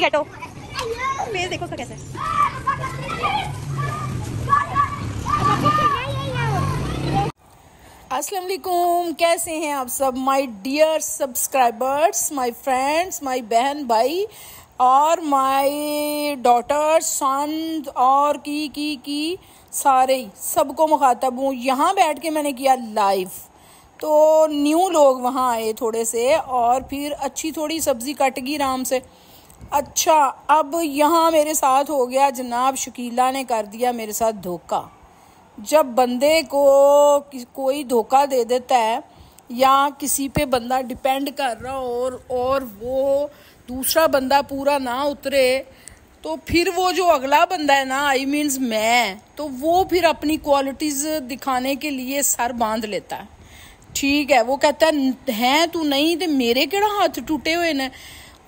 ठीक है। तो फेस देखो उसका कैसा है। अस्सलाम वालेकुम, कैसे हैं आप सब my dear subscribers, my friends, my बहन भाई और माय डॉटर सन और की सारे सबको मुखातब हूँ। यहाँ बैठ के मैंने किया लाइव, तो न्यू लोग वहाँ आए थोड़े से और फिर अच्छी थोड़ी सब्ज़ी कट गई आराम से। अच्छा, अब यहाँ मेरे साथ हो गया जनाब, शकीला ने कर दिया मेरे साथ धोखा। जब बंदे को कोई धोखा दे देता है या किसी पे बंदा डिपेंड कर रहा हो और वो दूसरा बंदा पूरा ना उतरे, तो फिर वो जो अगला बंदा है ना, आई मीन्स मैं, तो वो फिर अपनी क्वालिटीज़ दिखाने के लिए सर बांध लेता है। ठीक है, वो कहता है तू नहीं तो मेरे केड़ा हाथ टूटे हुए ने।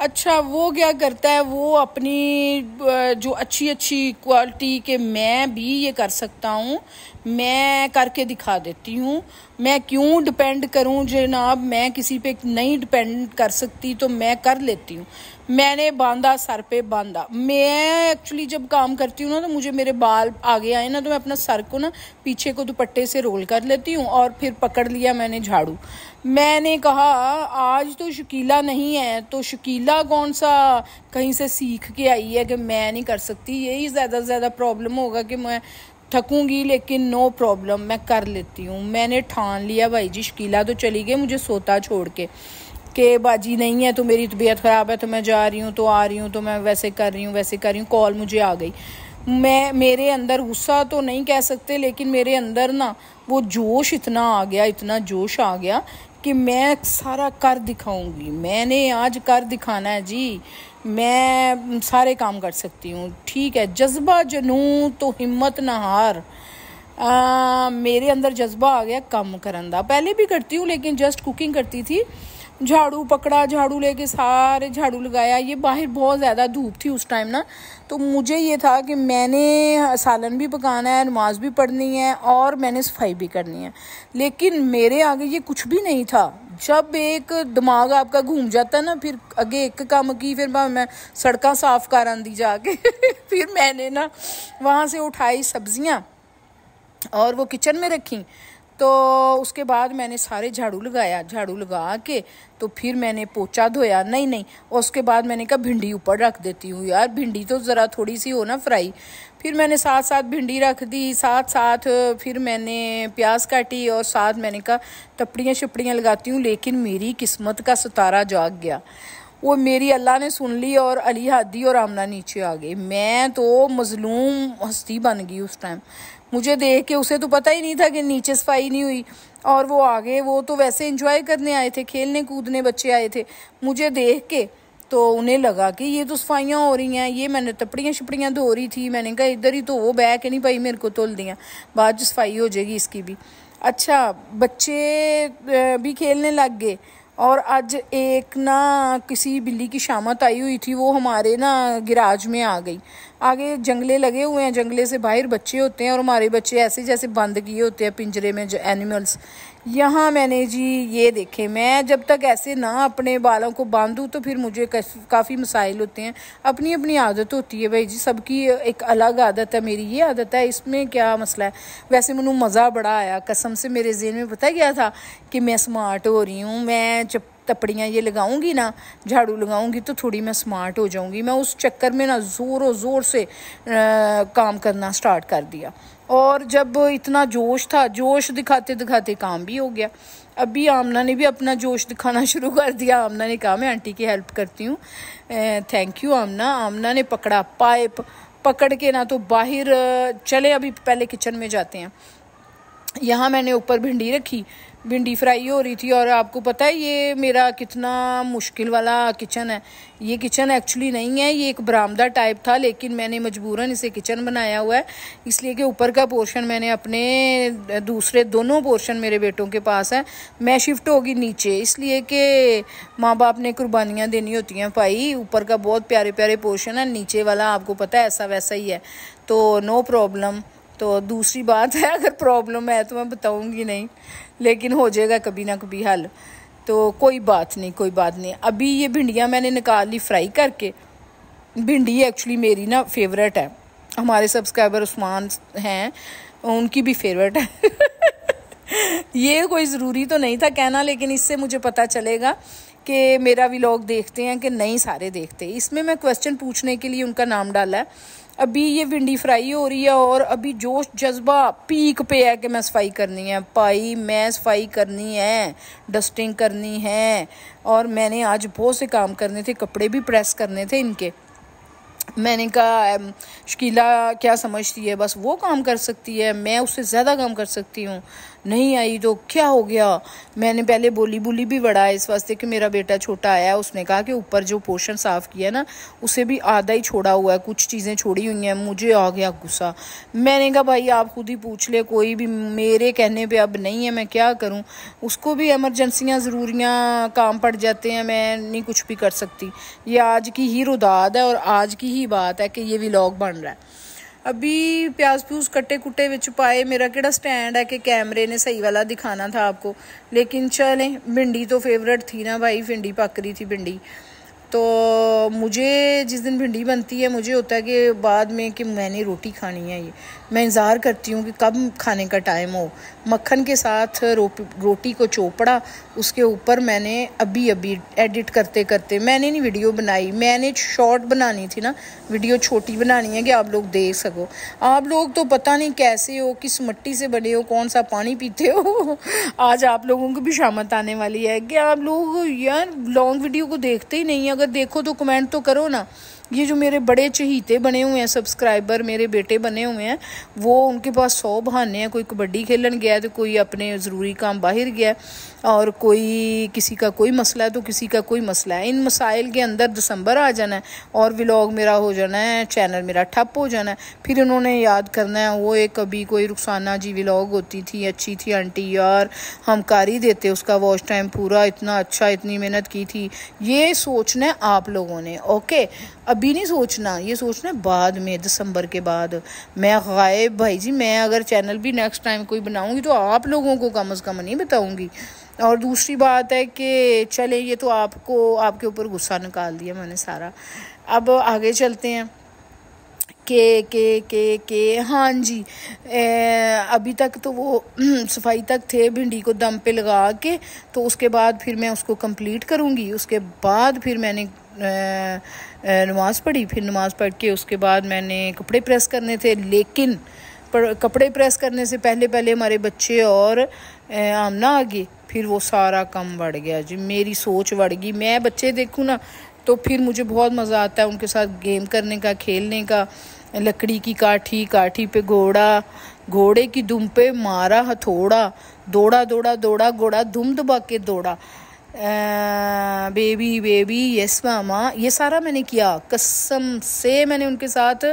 अच्छा, वो क्या करता है, वो अपनी जो अच्छी क्वालिटी के मैं भी ये कर सकता हूँ, मैं करके दिखा देती हूँ। मैं क्यों डिपेंड करूँ जनाब, मैं किसी पे नहीं डिपेंड कर सकती तो मैं कर लेती हूँ। मैंने बांधा, सर पे बांधा। मैं एक्चुअली जब काम करती हूँ ना, तो मुझे मेरे बाल आगे आए ना, तो मैं अपना सर को ना पीछे को दुपट्टे से रोल कर लेती हूँ और फिर पकड़ लिया मैंने झाड़ू। मैंने कहा आज तो शकीला नहीं है, तो शकीला कौन सा कहीं से सीख के आई है कि मैं नहीं कर सकती। यही ज़्यादा से ज़्यादा प्रॉब्लम होगा कि मैं थकूंगी, लेकिन नो प्रॉब्लम, मैं कर लेती हूँ। मैंने ठान लिया भाई जी, शकीला तो चली गई मुझे सोता छोड़ के बाजी नहीं है तो मेरी तबीयत ख़राब है तो मैं जा रही हूँ, तो आ रही हूँ, तो मैं वैसे कर रही हूँ। कॉल मुझे आ गई, मेरे अंदर गुस्सा तो नहीं कह सकते, लेकिन मेरे अंदर ना वो जोश इतना आ गया, इतना जोश आ गया कि मैं सारा कर दिखाऊंगी। मैंने आज कर दिखाना है जी, मैं सारे काम कर सकती हूँ। ठीक है, जज्बा जनू तो हिम्मत ना हार। मेरे अंदर जज्बा आ गया काम करन दा। पहले भी करती हूँ, लेकिन जस्ट कुकिंग करती थी। झाड़ू पकड़ा, झाड़ू लेके सारे झाड़ू लगाया। ये बाहर बहुत ज़्यादा धूप थी उस टाइम ना, तो मुझे ये था कि मैंने सालन भी पकाना है, नमाज भी पढ़नी है और मैंने सफाई भी करनी है। लेकिन मेरे आगे ये कुछ भी नहीं था। जब एक दिमाग आपका घूम जाता है ना, फिर आगे एक काम की, फिर मैं सड़कें साफ कर आंदी जाके फिर मैंने ना वहाँ से उठाई सब्जियाँ और वो किचन में रखी। तो उसके बाद मैंने सारे झाड़ू लगाया, झाड़ू लगा के तो फिर मैंने पोछा धोया। नहीं, उसके बाद मैंने कहा भिंडी ऊपर रख देती हूँ यार, भिंडी तो ज़रा थोड़ी सी हो ना फ्राई। फिर मैंने साथ भिंडी रख दी, साथ फिर मैंने प्याज काटी और साथ मैंने कहा टपड़ियाँ शपड़ियाँ लगाती हूँ। लेकिन मेरी किस्मत का सितारा जाग गया, वो मेरी अल्लाह ने सुन ली और अली हादी और आमना नीचे आ गई। मैं तो मजलूम हस्ती बन गई उस टाइम। मुझे देख के, उसे तो पता ही नहीं था कि नीचे सफाई नहीं हुई और वो आगे, वो तो वैसे एंजॉय करने आए थे, खेलने कूदने बच्चे आए थे। मुझे देख के तो उन्हें लगा कि ये तो सफाइयाँ हो रही हैं, ये मैंने टपड़ियाँ शपड़ियाँ धो रही थी। मैंने कहा इधर ही तो वो बैग के नहीं भाई, मेरे को तोल दिया, बाद जो सफाई हो जाएगी इसकी भी। अच्छा, बच्चे भी खेलने लग गए। और आज एक ना किसी बिल्ली की शामत आई हुई थी, वो हमारे ना गिराज में आ गई। आगे जंगले लगे हुए हैं, जंगले से बाहर बच्चे होते हैं और हमारे बच्चे ऐसे जैसे बंद किए होते हैं पिंजरे में जो एनिमल्स। यहाँ मैंने जी ये देखे, मैं जब तक ऐसे ना अपने बालों को बांधूँ तो फिर मुझे काफ़ी मसाइल होते हैं। अपनी अपनी आदत होती है भाई जी, सबकी एक अलग आदत है। मेरी ये आदत है, इसमें क्या मसला है। वैसे मैंने मज़ा बड़ा आया कसम से। मेरे ज़हन में पता क्या था कि मैं स्मार्ट हो रही हूँ, मैं जब टपड़ियाँ ये लगाऊंगी ना, झाड़ू लगाऊंगी तो थोड़ी मैं स्मार्ट हो जाऊंगी। मैं उस चक्कर में ना ज़ोर से काम करना स्टार्ट कर दिया। और जब इतना जोश था, जोश दिखाते दिखाते काम भी हो गया। अभी आमना ने भी अपना जोश दिखाना शुरू कर दिया। आमना ने कहा मैं आंटी की हेल्प करती हूँ। थैंक यू आमना। आमना ने पकड़ा पाइप, पकड़ के ना तो बाहर चले। अभी पहले किचन में जाते हैं। यहाँ मैंने ऊपर भिंडी रखी, भिंडी फ्राई हो रही थी। और आपको पता है ये मेरा कितना मुश्किल वाला किचन है। ये किचन एक्चुअली नहीं है, ये एक बरामदा टाइप था, लेकिन मैंने मजबूरन इसे किचन बनाया हुआ है। इसलिए कि ऊपर का पोर्शन मैंने अपने दूसरे दोनों पोर्शन मेरे बेटों के पास है, मैं शिफ्ट होगी नीचे, इसलिए कि माँ बाप ने कुर्बानियाँ देनी होती हैं भाई। ऊपर का बहुत प्यारे प्यारे पोर्शन है, नीचे वाला आपको पता है ऐसा वैसा ही है, तो नो प्रॉब्लम। तो दूसरी बात है, अगर प्रॉब्लम है तो मैं बताऊंगी नहीं, लेकिन हो जाएगा कभी ना कभी हल। तो कोई बात नहीं। अभी ये भिंडियाँ मैंने निकाल ली फ्राई करके। भिंडी एक्चुअली मेरी ना फेवरेट है, हमारे सब्सक्राइबर उस्मान हैं उनकी भी फेवरेट है। ये कोई ज़रूरी तो नहीं था कहना, लेकिन इससे मुझे पता चलेगा कि मेरा व्लॉग देखते हैं कि नहीं सारे देखते। इसमें मैं क्वेश्चन पूछने के लिए उनका नाम डाला है। अभी ये भिंडी फ्राई हो रही है और अभी जोश जज्बा पीक पे है कि मैं सफाई करनी है भाई, मैं सफाई करनी है, डस्टिंग करनी है। और मैंने आज बहुत से काम करने थे, कपड़े भी प्रेस करने थे इनके। मैंने कहा शकीला क्या समझती है, बस वो काम कर सकती है, मैं उससे ज़्यादा काम कर सकती हूँ। नहीं आई तो क्या हो गया। मैंने पहले बोली भी बड़ा है इस वास्ते कि मेरा बेटा छोटा आया, उसने कहा कि ऊपर जो पोर्शन साफ़ किया ना उसे भी आधा ही छोड़ा हुआ है, कुछ चीज़ें छोड़ी हुई हैं। मुझे आ गया गुस्सा। मैंने कहा भाई आप खुद ही पूछ ले, कोई भी मेरे कहने पे अब नहीं है, मैं क्या करूँ। उसको भी एमरजेंसियाँ ज़रूरियाँ काम पड़ जाते हैं, मैं नहीं कुछ भी कर सकती। ये आज की ही रुदाद है और आज की ही बात है कि ये व्लॉग बन रहा है। अभी प्याज प्यूज कट्टे कुट्टे विच पाए, मेरा केड़ा स्टैंड है कि कैमरे ने सही वाला दिखाना था आपको, लेकिन चलें। भिंडी तो फेवरेट थी ना भाई, भिंडी पक रही थी भिंडी। तो मुझे जिस दिन भिंडी बनती है मुझे होता है कि बाद में कि मैंने रोटी खानी है। ये मैं इंतज़ार करती हूँ कि कब खाने का टाइम हो। मक्खन के साथ रोटी को चोपड़ा, उसके ऊपर मैंने अभी एडिट करते करते, मैंने नहीं वीडियो बनाई, मैंने शॉर्ट बनानी थी ना, वीडियो छोटी बनानी है कि आप लोग देख सको। आप लोग तो पता नहीं कैसे हो, किस मिट्टी से बने हो, कौन सा पानी पीते हो। आज आप लोगों को भी शामत आने वाली है कि आप लोग यार लॉन्ग वीडियो को देखते ही नहीं। अगर देखो तो कमेंट तो करो ना। ये जो मेरे बड़े चहीते बने हुए हैं सब्सक्राइबर, मेरे बेटे बने हुए हैं, वो उनके पास 100 बहाने हैं। कोई कबड्डी खेलन गया तो कोई अपने ज़रूरी काम बाहर गया, और कोई किसी का कोई मसला है तो किसी का कोई मसला है। इन मसाइल के अंदर दिसंबर आ जाना है और व्लॉग मेरा हो जाना है, चैनल मेरा ठप हो जाना है। फिर उन्होंने याद करना है वो एक कभी कोई रुखसाना जी व्लॉग होती थी, अच्छी थी आंटी यार, हम कर ही देते उसका वॉच टाइम पूरा, इतना अच्छा, इतनी मेहनत की थी। ये सोचना है आप लोगों ने, ओके। अभी नहीं सोचना, ये सोचना है बाद में, दिसंबर के बाद। मैं गायब भाई जी, मैं अगर चैनल भी नेक्स्ट टाइम कोई बनाऊंगी तो आप लोगों को कम से कम नहीं बताऊंगी। और दूसरी बात है कि चले, ये तो आपको आपके ऊपर गुस्सा निकाल दिया मैंने सारा। अब आगे चलते हैं के हाँ जी। अभी तक तो वो सफाई तक थे, भिंडी को दम पे लगा के, तो उसके बाद फिर मैं उसको कंप्लीट करूँगी। उसके बाद फिर मैंने नमाज़ पढ़ी, फिर नमाज़ पढ़ के उसके बाद मैंने कपड़े प्रेस करने थे। लेकिन कपड़े प्रेस करने से पहले हमारे बच्चे और आमना आ गए, फिर वो सारा काम बढ़ गया जी, मेरी सोच बढ़ गई। मैं बच्चे देखूँ ना तो फिर मुझे बहुत मज़ा आता है उनके साथ गेम करने का, खेलने का। लकड़ी की काठी पे घोड़े की दुम पे मारा हथौड़ा, दौड़ा घोड़ा दुम दबा के दौड़ा, बेबी यस मामा। ये सारा मैंने किया, कसम से मैंने उनके साथ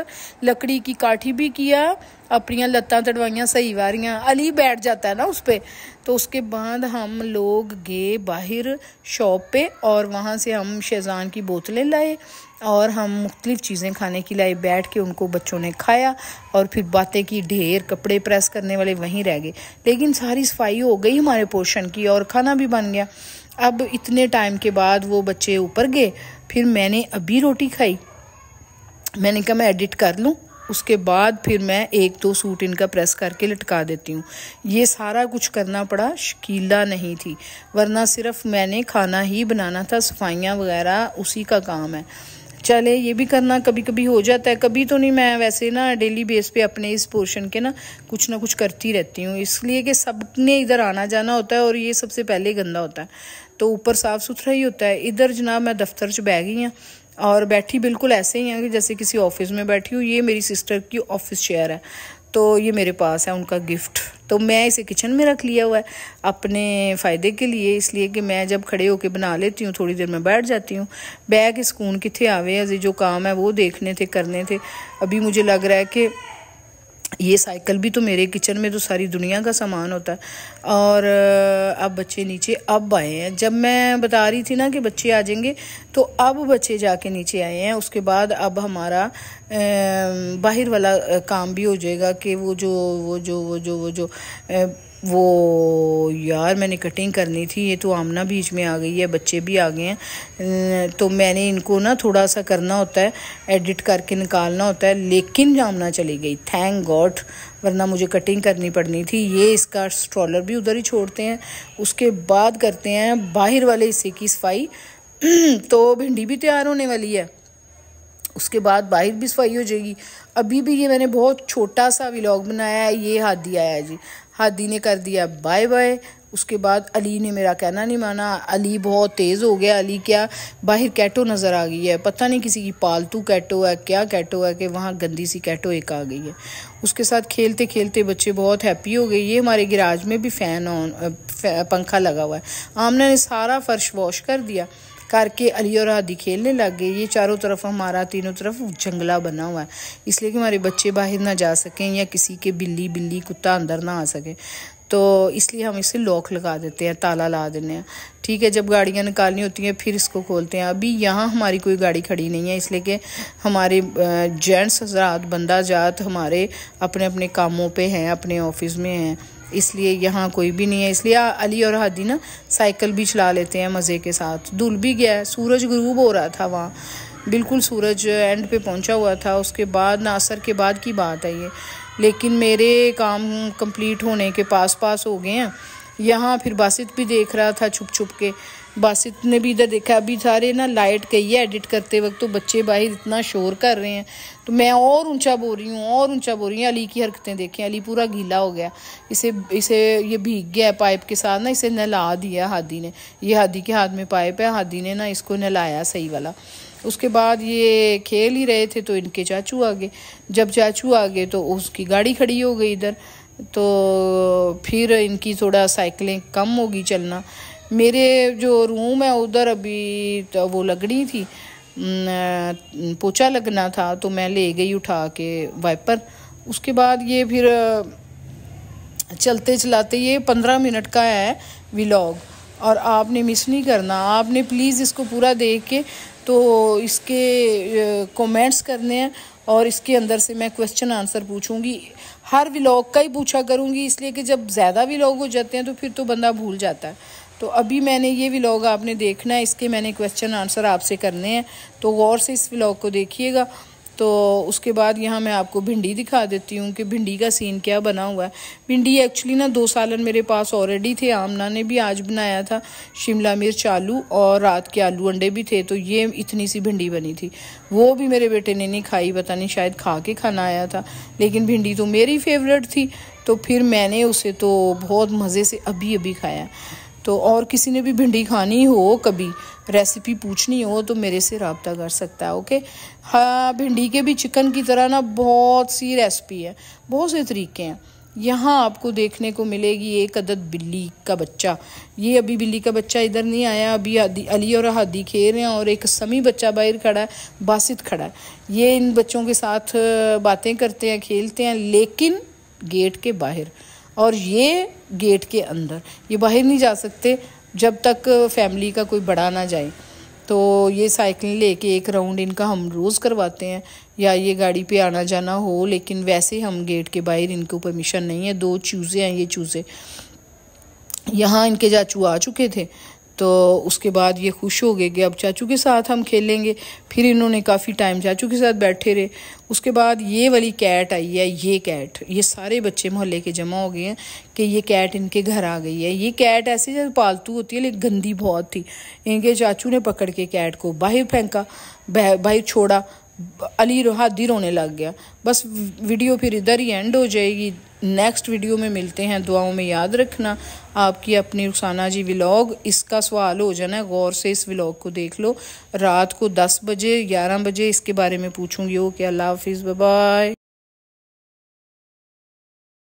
लकड़ी की काठी भी किया, अपनी लत्तां तड़वाइयाँ सही वारियाँ। अली बैठ जाता है ना उस पर। तो उसके बाद हम लोग गए बाहर शॉप पे और वहाँ से हम शेज़ान की बोतलें लाए और हम मुख्तलिफ़ चीज़ें खाने की लाई। बैठ के उनको बच्चों ने खाया और फिर बातें की ढेर। कपड़े प्रेस करने वाले वहीं रह गए, लेकिन सारी सफाई हो गई हमारे पोर्शन की और खाना भी बन गया। अब इतने टाइम के बाद वो बच्चे ऊपर गए, फिर मैंने अभी रोटी खाई। मैंने कहा मैं एडिट कर लूँ, उसके बाद फिर मैं 1-2 सूट इनका प्रेस करके लटका देती हूँ। ये सारा कुछ करना पड़ा, शकीला नहीं थी, वरना सिर्फ मैंने खाना ही बनाना था, सफाइयाँ वगैरह उसी का काम है। चले, ये भी करना कभी कभी हो जाता है, कभी तो नहीं। मैं वैसे ना डेली बेस पे अपने इस पोर्शन के ना कुछ करती रहती हूँ, इसलिए कि सबने इधर आना जाना होता है और ये सबसे पहले गंदा होता है, तो ऊपर साफ़ सुथरा ही होता है। इधर जनाब मैं दफ्तर च बैठ गई हूँ और बैठी बिल्कुल ऐसे ही है कि जैसे किसी ऑफिस में बैठी हूँ। ये मेरी सिस्टर की ऑफिस चेयर है, तो ये मेरे पास है उनका गिफ्ट, तो मैं इसे किचन में रख लिया हुआ है अपने फ़ायदे के लिए, इसलिए कि मैं जब खड़े होके बना लेती हूँ थोड़ी देर में बैठ जाती हूँ। बैग सुकून कितने आवे, अजी जो काम है वो देखने थे, करने थे। अभी मुझे लग रहा है कि ये साइकिल भी तो मेरे किचन में तो सारी दुनिया का सामान होता है। और अब बच्चे नीचे अब आए हैं, जब मैं बता रही थी ना कि बच्चे आ जाएंगे, तो अब बच्चे जाके नीचे आए हैं। उसके बाद अब हमारा बाहर वाला काम भी हो जाएगा कि वो जो वो यार मैंने कटिंग करनी थी, ये तो आमना बीच में आ गई है, बच्चे भी आ गए हैं, तो मैंने इनको ना थोड़ा सा करना होता है, एडिट करके निकालना होता है, लेकिन आमना चली गई, थैंक गॉड, वरना मुझे कटिंग करनी पड़नी थी। ये इसका स्ट्रॉलर भी उधर ही छोड़ते हैं, उसके बाद करते हैं बाहर वाले हिस्से की सफाई। तो भिंडी भी तैयार होने वाली है, उसके बाद बाहर भी सफाई हो जाएगी। अभी भी ये मैंने बहुत छोटा सा व्लॉग बनाया है। ये हादी आया जी, हादी ने कर दिया बाय बाय। उसके बाद अली ने मेरा कहना नहीं माना, अली बहुत तेज़ हो गया। अली क्या, बाहर कैटो नज़र आ गई है, पता नहीं किसी की पालतू कैटो है क्या कैटो है, कि वहाँ गंदी सी कैटो एक आ गई है। उसके साथ खेलते खेलते बच्चे बहुत हैप्पी हो गए। ये हमारे गैराज में भी फ़ैन ऑन, पंखा लगा हुआ है। आमना ने सारा फर्श वॉश कर दिया, करके अली और हादी खेलने लग गए। ये चारों तरफ हमारा तीनों तरफ जंगला बना हुआ है, इसलिए कि हमारे बच्चे बाहर ना जा सकें या किसी के बिल्ली कुत्ता अंदर ना आ सके, तो इसलिए हम इसे लॉक लगा देते हैं, ताला ला देते हैं। ठीक है, जब गाड़ियाँ निकालनी होती हैं फिर इसको खोलते हैं। अभी यहाँ हमारी कोई गाड़ी खड़ी नहीं है, इसलिए कि हमारे जेंट्स हज़रात बंदा जात हमारे अपने अपने कामों पे हैं, अपने ऑफिस में हैं, इसलिए यहाँ कोई भी नहीं है। इसलिए अली और हादी ना साइकिल भी चला लेते हैं मज़े के साथ। धुल भी गया है, सूरज गुरूब हो रहा था वहाँ, बिल्कुल सूरज एंड पे पहुँचा हुआ था। उसके बाद ना असर के बाद की बात है ये, लेकिन मेरे काम कंप्लीट होने के पास हो गए हैं। यहाँ फिर बासित भी देख रहा था छुप छुप के, बासित ने भी इधर देखा। अभी सारे ना लाइट गई है एडिट करते वक्त, तो बच्चे बाहर इतना शोर कर रहे हैं, तो मैं और ऊंचा बोल रही हूँ और ऊंचा बोल रही हूँ। अली की हरकतें देखें, अली पूरा गीला हो गया, इसे ये भीग गया पाइप के साथ ना, इसे नहला दिया हादी ने। ये हादी के हाथ में पाइप है, हादी ने ना इसको नहलाया सही वाला। उसके बाद ये खेल ही रहे थे तो इनके चाचू आ गए। जब चाचू आ गए तो उसकी गाड़ी खड़ी हो गई इधर, तो फिर इनकी थोड़ा साइकिलें कम होगी चलना। मेरे जो रूम है उधर अभी तो वो लगनी थी, पोछा लगना था, तो मैं ले गई उठा के वाइपर। उसके बाद ये फिर चलते चलाते, ये 15 मिनट का है व्लॉग और आपने मिस नहीं करना, आपने प्लीज़ इसको पूरा देख के तो इसके कमेंट्स करने हैं, और इसके अंदर से मैं क्वेश्चन आंसर पूछूंगी। हर व्लॉग का ही पूछा करूंगी, इसलिए कि जब ज़्यादा व्लॉग हो जाते हैं तो फिर तो बंदा भूल जाता है। तो अभी मैंने ये व्लॉग आपने देखना है, इसके मैंने क्वेश्चन आंसर आपसे करने हैं, तो गौर से इस व्लॉग को देखिएगा। तो उसके बाद यहाँ मैं आपको भिंडी दिखा देती हूँ कि भिंडी का सीन क्या बना हुआ है। भिंडी एक्चुअली ना 2 सालन मेरे पास ऑलरेडी थे, आमना ने भी आज बनाया था शिमला मिर्च आलू, और रात के आलू अंडे भी थे, तो ये इतनी सी भिंडी बनी थी। वो भी मेरे बेटे ने नहीं खाई, पता नहीं शायद खा के खाना आया था, लेकिन भिंडी तो मेरी फेवरेट थी, तो फिर मैंने उसे तो बहुत मज़े से अभी खाया। तो और किसी ने भी भिंडी खानी हो, कभी रेसिपी पूछनी हो, तो मेरे से रब्ता कर सकता है, ओके। हाँ, भिंडी के भी चिकन की तरह ना बहुत सी रेसिपी है, बहुत से तरीके हैं। यहाँ आपको देखने को मिलेगी एक अदद बिल्ली का बच्चा। ये अभी बिल्ली का बच्चा इधर नहीं आया, अभी अली और हादी खेल रहे हैं, और एक समी बच्चा बाहर खड़ा है, बासित खड़ा है। ये इन बच्चों के साथ बातें करते हैं, खेलते हैं, लेकिन गेट के बाहर, और ये गेट के अंदर, ये बाहर नहीं जा सकते जब तक फैमिली का कोई बड़ा ना जाए। तो ये साइकिल लेके एक राउंड इनका हम रोज़ करवाते हैं, या ये गाड़ी पे आना जाना हो, लेकिन वैसे हम गेट के बाहर इनको परमिशन नहीं है। 2 चूज़े हैं ये चूज़े। यहाँ इनके चाचू आ चुके थे, तो उसके बाद ये खुश हो गए कि अब चाचू के साथ हम खेलेंगे। फिर इन्होंने काफ़ी टाइम चाचू के साथ बैठे रहे। उसके बाद ये वाली कैट आई है, ये कैट, ये सारे बच्चे मोहल्ले के जमा हो गए हैं कि ये कैट इनके घर आ गई है। ये कैट ऐसी जैसे पालतू होती है, लेकिन गंदी बहुत थी। इनके चाचू ने पकड़ के कैट को बाहर फेंका, बाहर छोड़ा, अली हादी रोने लग गया। बस वीडियो फिर इधर ही एंड हो जाएगी। नेक्स्ट वीडियो में मिलते हैं, दुआओं में याद रखना। आपकी अपनी रुखसाना जी व्लॉग, इसका सवाल हो जाना है, गौर से इस व्लॉग को देख लो। रात को 10 बजे 11 बजे इसके बारे में पूछूंगी। ओके, अल्लाह हाफिज़, बाय बाय।